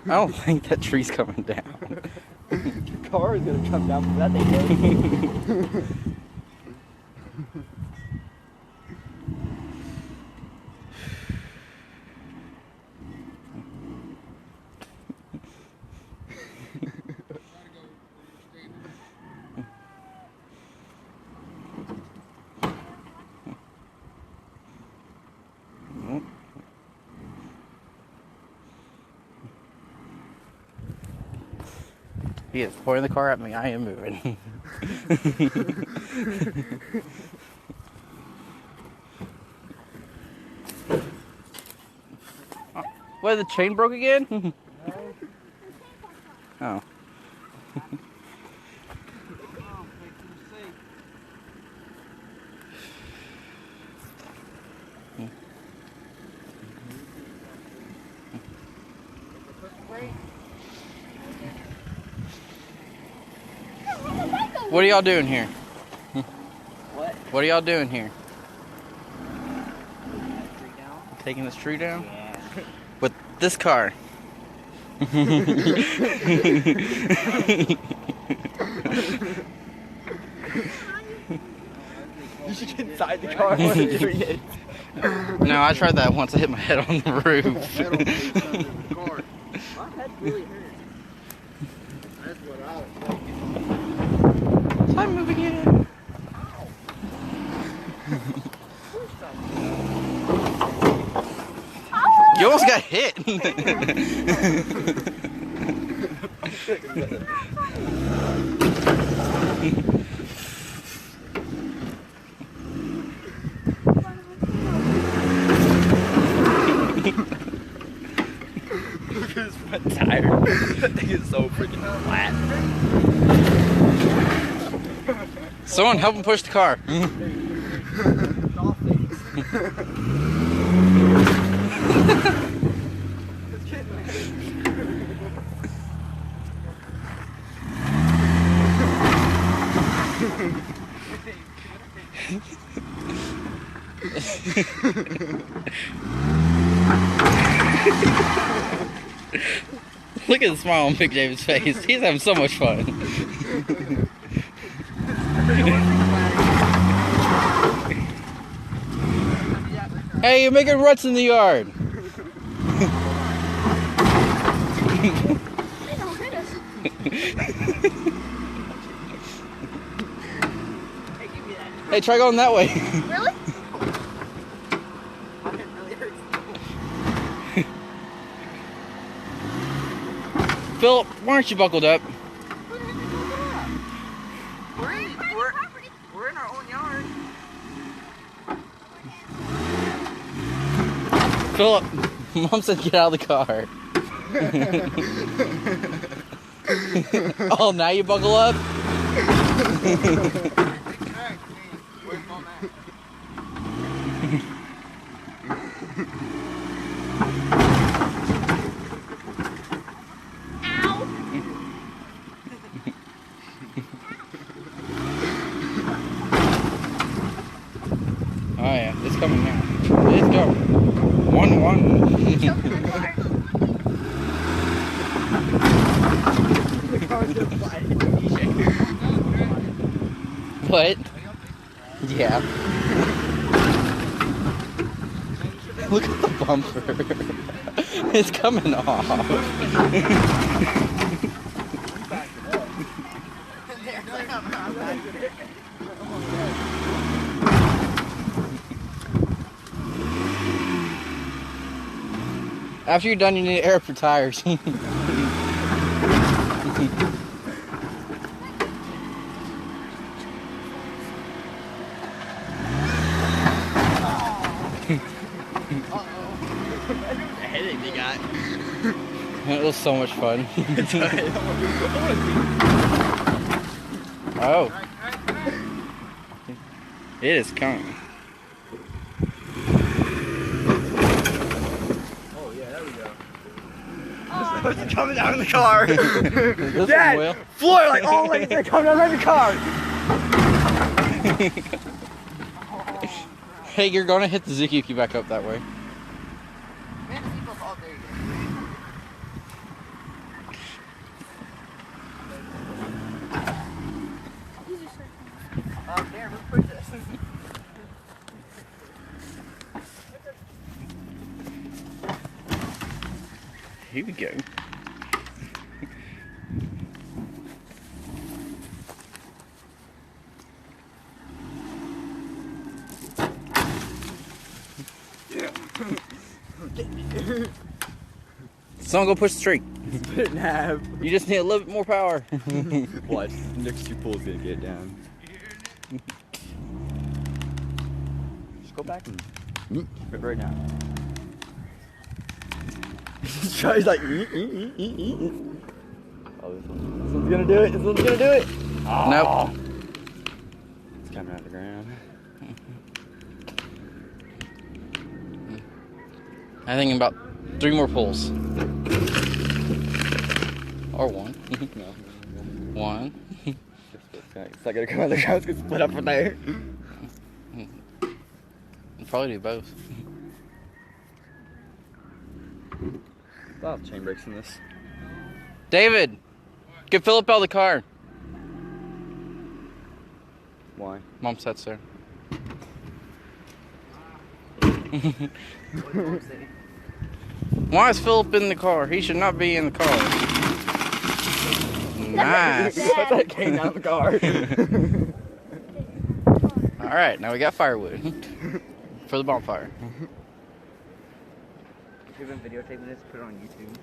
I don't think that tree's coming down. The car is gonna come down from that thing. He is pointing the car at me. I am moving. What, the chain broke again? Oh. What are y'all doing here? What? What are y'all doing here? Taking this tree down? Taking this tree down? Yeah. With this car. You should get inside the car when the tree hits. No, I tried that once. I hit my head on the roof. My head really hurts. That's what I was thinking. I'm moving in. You almost got hit. Look at his front tire. That thing is so freaking flat. Someone help him push the car. Look at the smile on Big David's face. He's having so much fun. Hey, you're making ruts in the yard. Hey, try going that way. Really? Philip, why aren't you buckled up? We're in our own yard. Philip, Mom said get out of the car. Oh, now you buckle up? Oh yeah, it's coming now. Let's go. 1-1. What? Yeah. Look at the bumper. It's coming off. After you're done, you need air for tires. Headache they got. It was so much fun. Oh. It is coming. Oh yeah, there we go. It's coming down in the car. This Dad, one will. floor like all like it's coming down in the car. Hey, you're gonna hit the Zuki if you back up that way. Here we go. Someone go push the tree. Split it in half. You just need a little bit more power. Watch, next 2 pulls gonna get it down. Just go back and right now. He's like, oh, this one's gonna do it. This one's gonna do it. Oh. Nope. It's coming out of the ground. I think about 3 more pulls. Or 1. No. 1. It's not gonna come out of the ground. It's gonna split up from there. I'll probably do both. I'll have chain brakes in this. David, get Philip out of the car. Why? Mom said so. Why is Philip in the car? He should not be in the car. Nice. That came down the car. Alright, now we got firewood for the bonfire. If you've been videotaping this, put it on YouTube.